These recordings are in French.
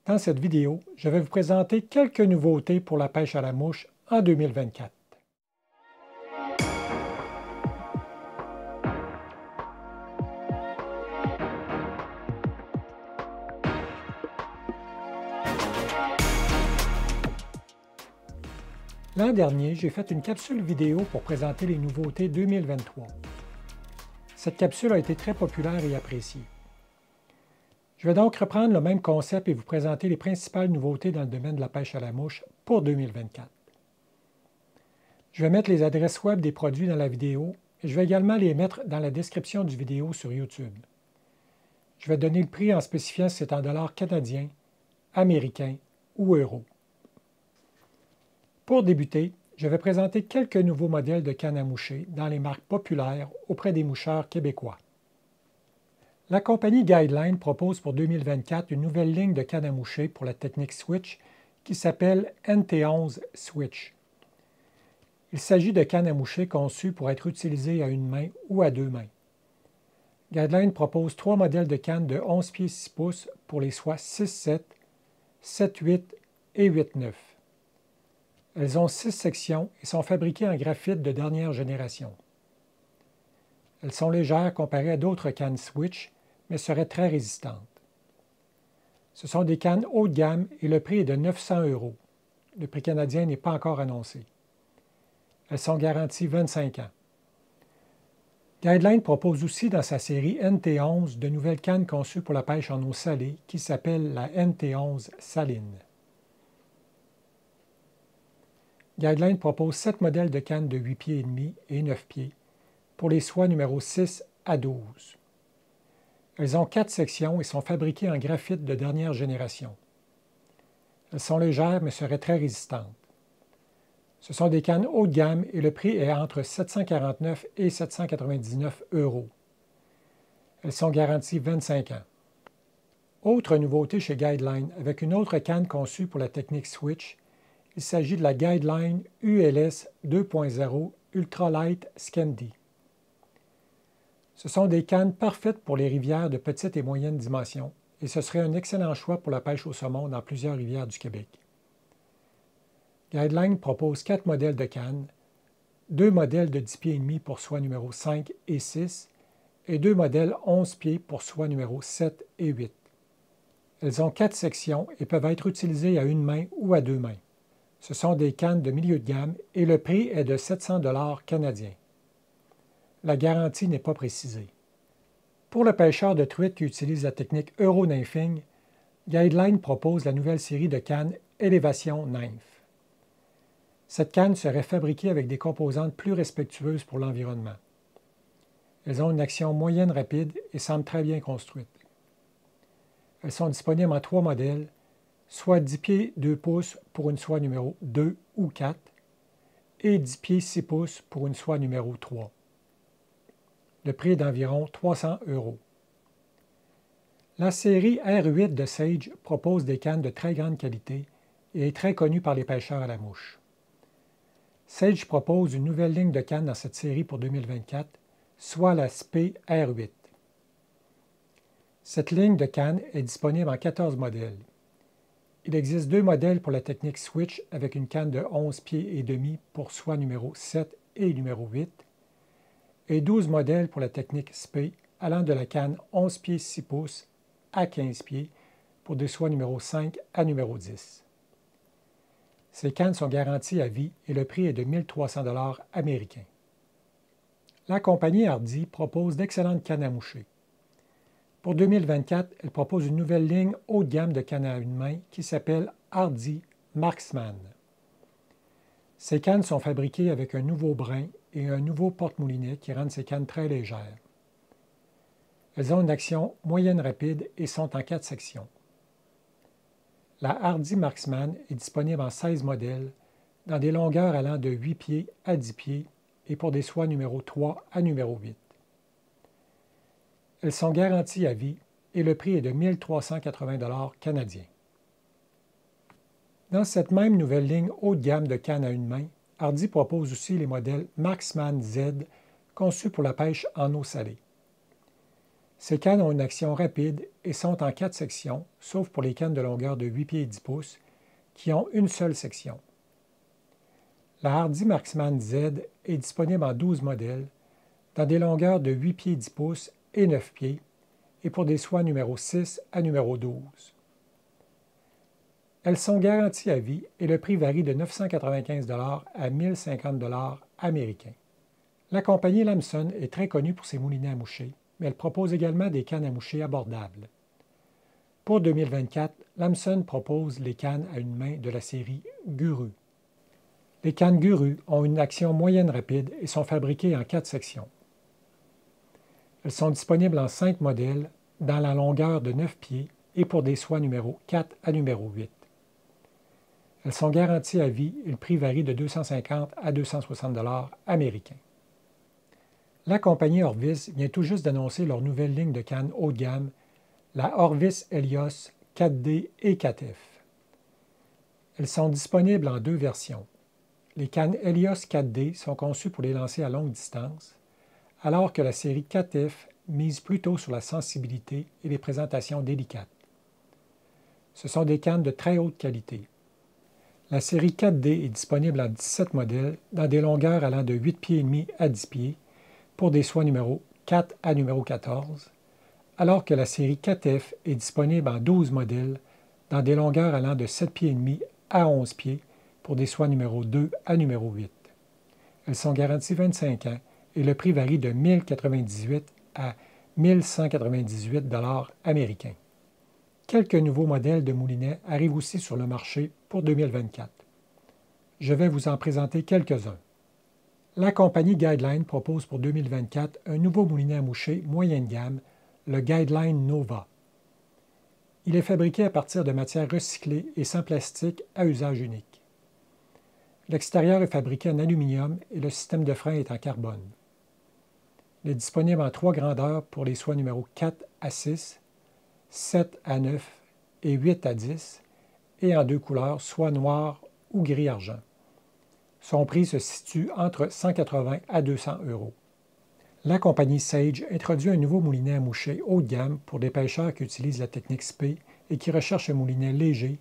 Dans cette vidéo, je vais vous présenter quelques nouveautés pour la pêche à la mouche en 2024. L'an dernier, j'ai fait une capsule vidéo pour présenter les nouveautés 2023. Cette capsule a été très populaire et appréciée. Je vais donc reprendre le même concept et vous présenter les principales nouveautés dans le domaine de la pêche à la mouche pour 2024. Je vais mettre les adresses web des produits dans la vidéo et je vais également les mettre dans la description du vidéo sur YouTube. Je vais donner le prix en spécifiant si c'est en dollars canadiens, américains ou euros. Pour débuter, je vais présenter quelques nouveaux modèles de cannes à moucher dans les marques populaires auprès des moucheurs québécois. La compagnie Guideline propose pour 2024 une nouvelle ligne de cannes à moucher pour la technique Switch qui s'appelle NT11 Switch. Il s'agit de cannes à moucher conçues pour être utilisées à une main ou à deux mains. Guideline propose trois modèles de cannes de 11 pieds 6 pouces pour les soies 6-7, 7-8 et 8-9. Elles ont 6 sections et sont fabriquées en graphite de dernière génération. Elles sont légères comparées à d'autres cannes Switch, mais seraient très résistantes. Ce sont des cannes haut de gamme et le prix est de 900 €. Le prix canadien n'est pas encore annoncé. Elles sont garanties 25 ans. Guideline propose aussi dans sa série NT11 de nouvelles cannes conçues pour la pêche en eau salée qui s'appelle la NT11 Saline. Guideline propose 7 modèles de cannes de 8 pieds et demi et 9 pieds pour les soies numéro 6 à 12. Elles ont 4 sections et sont fabriquées en graphite de dernière génération. Elles sont légères mais seraient très résistantes. Ce sont des cannes haut de gamme et le prix est entre 749 et 799 €. Elles sont garanties 25 ans. Autre nouveauté chez Guideline, avec une autre canne conçue pour la technique Switch, il s'agit de la Guideline ULS 2.0 Ultralight Scandy. Ce sont des cannes parfaites pour les rivières de petite et moyenne dimension et ce serait un excellent choix pour la pêche au saumon dans plusieurs rivières du Québec. Guideline propose 4 modèles de cannes, 2 modèles de 10 pieds et demi pour soie numéro 5 et 6 et 2 modèles 11 pieds pour soie numéro 7 et 8. Elles ont 4 sections et peuvent être utilisées à une main ou à deux mains. Ce sont des cannes de milieu de gamme et le prix est de 700 $ canadiens. La garantie n'est pas précisée. Pour le pêcheur de truites qui utilise la technique Euro-nymphing, Guideline propose la nouvelle série de cannes Élévation Nymph. Cette canne serait fabriquée avec des composantes plus respectueuses pour l'environnement. Elles ont une action moyenne rapide et semblent très bien construites. Elles sont disponibles en 3 modèles, soit 10 pieds 2 pouces pour une soie numéro 2 ou 4 et 10 pieds 6 pouces pour une soie numéro 3. Le prix est d'environ 300 €. La série R8 de Sage propose des cannes de très grande qualité et est très connue par les pêcheurs à la mouche. Sage propose une nouvelle ligne de cannes dans cette série pour 2024, soit la SP R8. Cette ligne de cannes est disponible en 14 modèles. Il existe 2 modèles pour la technique Switch avec une canne de 11 pieds et demi pour soie numéro 7 et numéro 8 et 12 modèles pour la technique SP allant de la canne 11 pieds 6 pouces à 15 pieds pour des soies numéro 5 à numéro 10. Ces cannes sont garanties à vie et le prix est de 1 300 $ américains. La compagnie Hardy propose d'excellentes cannes à moucher. Pour 2024, elle propose une nouvelle ligne haut de gamme de cannes à une main qui s'appelle Hardy Marksman. Ces cannes sont fabriquées avec un nouveau brin et un nouveau porte-moulinet qui rendent ces cannes très légères. Elles ont une action moyenne rapide et sont en 4 sections. La Hardy Marksman est disponible en 16 modèles, dans des longueurs allant de 8 pieds à 10 pieds et pour des soies numéro 3 à numéro 8. Elles sont garanties à vie et le prix est de 1 380 $ canadiens. Dans cette même nouvelle ligne haut de gamme de cannes à une main, Hardy propose aussi les modèles Marksman Z conçus pour la pêche en eau salée. Ces cannes ont une action rapide et sont en 4 sections, sauf pour les cannes de longueur de 8 pieds et 10 pouces, qui ont une seule section. La Hardy Marksman Z est disponible en 12 modèles, dans des longueurs de 8 pieds 10 pouces et 9 pieds, et pour des soies numéro 6 à numéro 12. Elles sont garanties à vie et le prix varie de 995 $ à 1050 $ américains. La compagnie Lamson est très connue pour ses moulinets à moucher, mais elle propose également des cannes à moucher abordables. Pour 2024, Lamson propose les cannes à une main de la série Guru. Les cannes Guru ont une action moyenne rapide et sont fabriquées en 4 sections. Elles sont disponibles en 5 modèles, dans la longueur de 9 pieds et pour des soies numéro 4 à numéro 8. Elles sont garanties à vie et le prix varie de 250 à 260 $ américains. La compagnie Orvis vient tout juste d'annoncer leur nouvelle ligne de cannes haut de gamme, la Orvis Helios 4D et 4F. Elles sont disponibles en 2 versions. Les cannes Helios 4D sont conçues pour les lancer à longue distance, alors que la série 4F mise plutôt sur la sensibilité et les présentations délicates. Ce sont des cannes de très haute qualité. La série 4D est disponible en 17 modèles, dans des longueurs allant de 8 pieds et demi à 10 pieds, pour des soies numéro 4 à numéro 14, alors que la série 4F est disponible en 12 modèles, dans des longueurs allant de 7 pieds et demi à 11 pieds, pour des soies numéro 2 à numéro 8. Elles sont garanties 25 ans et le prix varie de 1098 à 1198 $ américains. Quelques nouveaux modèles de moulinets arrivent aussi sur le marché pour 2024. Je vais vous en présenter quelques-uns. La compagnie Guideline propose pour 2024 un nouveau moulinet à moucher moyenne gamme, le Guideline Nova. Il est fabriqué à partir de matières recyclées et sans plastique à usage unique. L'extérieur est fabriqué en aluminium et le système de frein est en carbone. Il est disponible en 3 grandeurs pour les soies numéro 4 à 6, 7 à 9 et 8 à 10, et en 2 couleurs, soit noir ou gris-argent. Son prix se situe entre 180 à 200 €. La compagnie Sage introduit un nouveau moulinet à moucher haut de gamme pour des pêcheurs qui utilisent la technique SPE et qui recherchent un moulinet léger,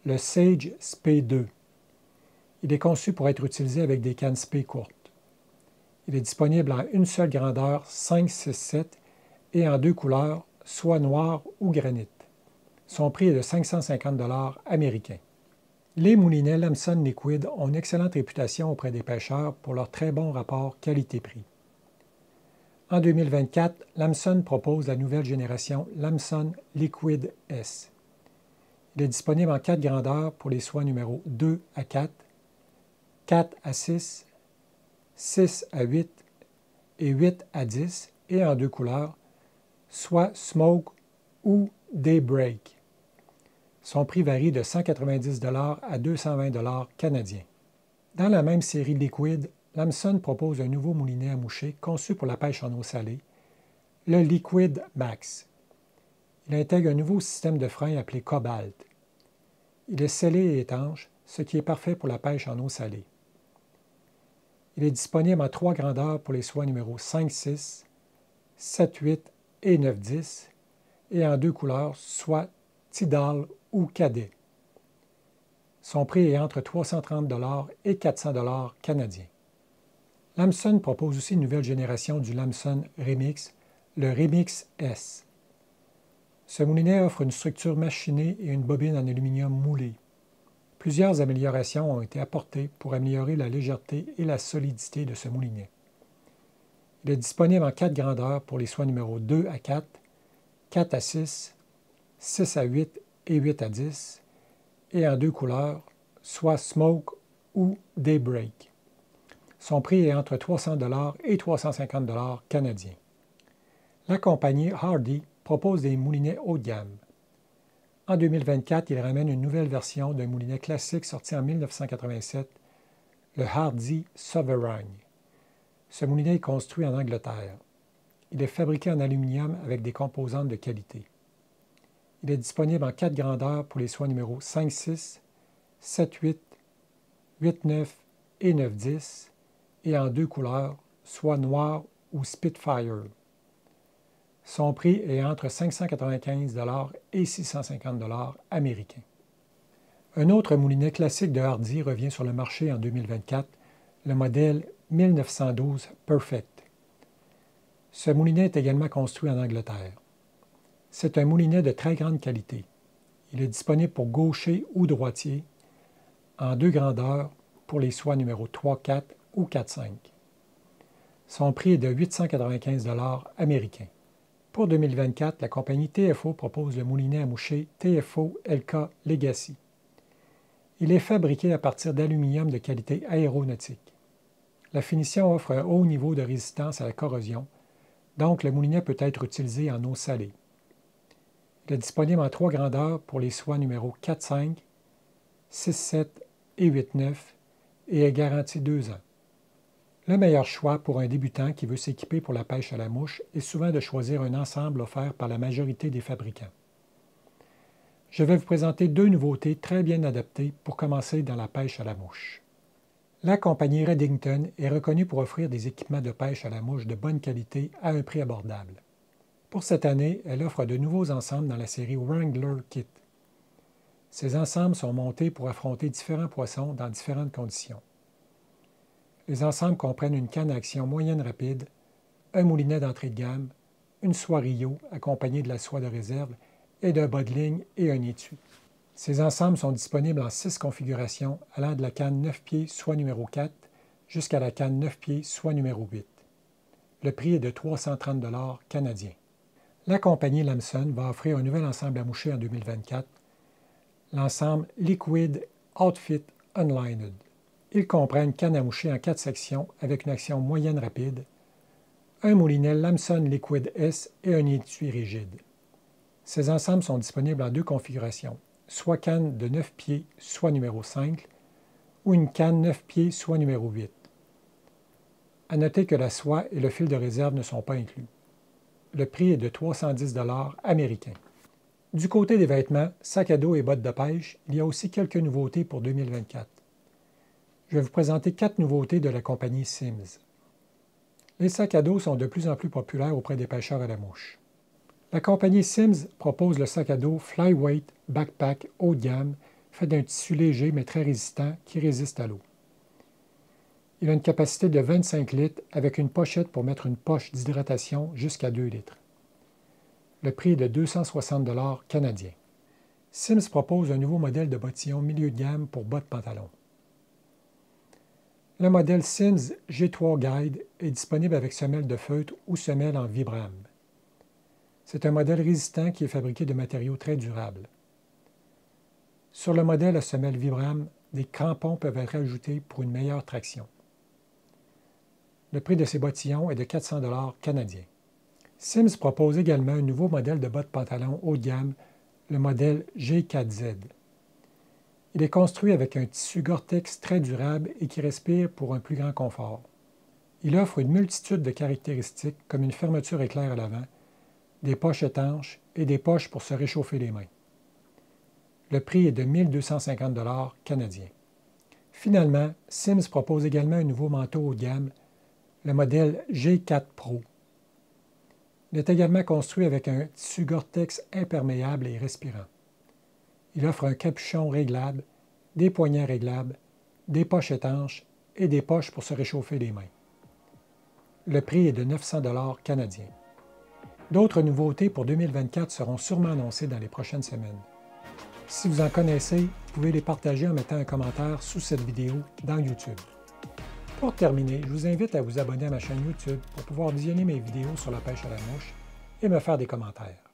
le Sage SPE 2. Il est conçu pour être utilisé avec des cannes SPE courtes. Il est disponible en une seule grandeur 5, 6, 7 et en 2 couleurs, soit noir ou granit. Son prix est de 550 $ américains. Les moulinets Lamson Liquid ont une excellente réputation auprès des pêcheurs pour leur très bon rapport qualité-prix. En 2024, Lamson propose la nouvelle génération Lamson Liquid S. Il est disponible en 4 grandeurs pour les soies numéro 2 à 4, 4 à 6, 6 à 8 et 8 à 10 et en 2 couleurs, soit Smoke ou Daybreak. Son prix varie de 190 $ à 220 $ canadiens. Dans la même série Liquid, Lamson propose un nouveau moulinet à moucher conçu pour la pêche en eau salée, le Liquid Max. Il intègre un nouveau système de frein appelé Cobalt. Il est scellé et étanche, ce qui est parfait pour la pêche en eau salée. Il est disponible en 3 grandeurs pour les soies numéro 5, 6, 7, 8 et 9, 10, et en 2 couleurs, soit Tidal ou Cadet. Son prix est entre 330 $ et 400 $ canadiens. Lamson propose aussi une nouvelle génération du Lamson Remix, le Remix S. Ce moulinet offre une structure machinée et une bobine en aluminium moulé. Plusieurs améliorations ont été apportées pour améliorer la légèreté et la solidité de ce moulinet. Il est disponible en 4 grandeurs pour les soies numéro 2 à 4, 4 à 6, 6 à 8 et 8 à 10, et en 2 couleurs, soit Smoke ou Daybreak. Son prix est entre 300 $ et 350 $ canadiens. La compagnie Hardy propose des moulinets haut de gamme. En 2024, il ramène une nouvelle version d'un moulinet classique sorti en 1987, le Hardy Sovereign. Ce moulinet est construit en Angleterre. Il est fabriqué en aluminium avec des composantes de qualité. Il est disponible en 4 grandeurs pour les soies numéro 5, 6, 7, 8, 8, 9 et 9, 10, et en 2 couleurs, soit noir ou Spitfire. Son prix est entre 595 $ et 650 $ américains. Un autre moulinet classique de Hardy revient sur le marché en 2024, le modèle 1912 Perfect. Ce moulinet est également construit en Angleterre. C'est un moulinet de très grande qualité. Il est disponible pour gaucher ou droitier, en deux grandeurs pour les soies numéro 3, 4 ou 4, 5. Son prix est de 895 $ américains. Pour 2024, la compagnie TFO propose le moulinet à moucher TFO LK Legacy. Il est fabriqué à partir d'aluminium de qualité aéronautique. La finition offre un haut niveau de résistance à la corrosion, donc le moulinet peut être utilisé en eau salée. Il est disponible en trois grandeurs pour les soies numéro 4, 5, 6, 7 et 8, 9 et est garanti 2 ans. Le meilleur choix pour un débutant qui veut s'équiper pour la pêche à la mouche est souvent de choisir un ensemble offert par la majorité des fabricants. Je vais vous présenter deux nouveautés très bien adaptées pour commencer dans la pêche à la mouche. La compagnie Redington est reconnue pour offrir des équipements de pêche à la mouche de bonne qualité à un prix abordable. Pour cette année, elle offre de nouveaux ensembles dans la série Wrangler Kit. Ces ensembles sont montés pour affronter différents poissons dans différentes conditions. Les ensembles comprennent une canne à action moyenne rapide, un moulinet d'entrée de gamme, une soie Rio accompagnée de la soie de réserve et d'un bas de ligne et un étui. Ces ensembles sont disponibles en 6 configurations allant de la canne 9 pieds soie numéro 4 jusqu'à la canne 9 pieds soie numéro 8. Le prix est de 330 $ canadiens. La compagnie Lamson va offrir un nouvel ensemble à moucher en 2024, l'ensemble Liquid Outfit Unlined. Il comprend une canne à moucher en 4 sections avec une action moyenne rapide, un moulinet Lamson Liquid S et un étui rigide. Ces ensembles sont disponibles en 2 configurations, soit canne de 9 pieds soie numéro 5 ou une canne 9 pieds soie numéro 8. À noter que la soie et le fil de réserve ne sont pas inclus. Le prix est de 310 $ américains. Du côté des vêtements, sacs à dos et bottes de pêche, il y a aussi quelques nouveautés pour 2024. Je vais vous présenter 4 nouveautés de la compagnie Simms. Les sacs à dos sont de plus en plus populaires auprès des pêcheurs à la mouche. La compagnie Simms propose le sac à dos Flyweight Backpack haut de gamme, fait d'un tissu léger mais très résistant qui résiste à l'eau. Il a une capacité de 25 litres avec une pochette pour mettre une poche d'hydratation jusqu'à 2 litres. Le prix est de 260 $ canadiens. Simms propose un nouveau modèle de bottillon milieu de gamme pour bas de pantalon. Le modèle Simms G3 Guide est disponible avec semelle de feutre ou semelle en Vibram. C'est un modèle résistant qui est fabriqué de matériaux très durables. Sur le modèle à semelle Vibram, des crampons peuvent être ajoutés pour une meilleure traction. Le prix de ces bottillons est de 400 $ canadiens. Simms propose également un nouveau modèle de bas de pantalon haut de gamme, le modèle G4Z. Il est construit avec un tissu Gore-Tex très durable et qui respire pour un plus grand confort. Il offre une multitude de caractéristiques comme une fermeture éclair à l'avant, des poches étanches et des poches pour se réchauffer les mains. Le prix est de 1 250 $ canadiens. Finalement, Simms propose également un nouveau manteau haut de gamme, le modèle G4 Pro. Il est également construit avec un tissu Gore-Tex imperméable et respirant. Il offre un capuchon réglable, des poignets réglables, des poches étanches et des poches pour se réchauffer les mains. Le prix est de 900 $ canadiens. D'autres nouveautés pour 2024 seront sûrement annoncées dans les prochaines semaines. Si vous en connaissez, vous pouvez les partager en mettant un commentaire sous cette vidéo dans YouTube. Pour terminer, je vous invite à vous abonner à ma chaîne YouTube pour pouvoir visionner mes vidéos sur la pêche à la mouche et me faire des commentaires.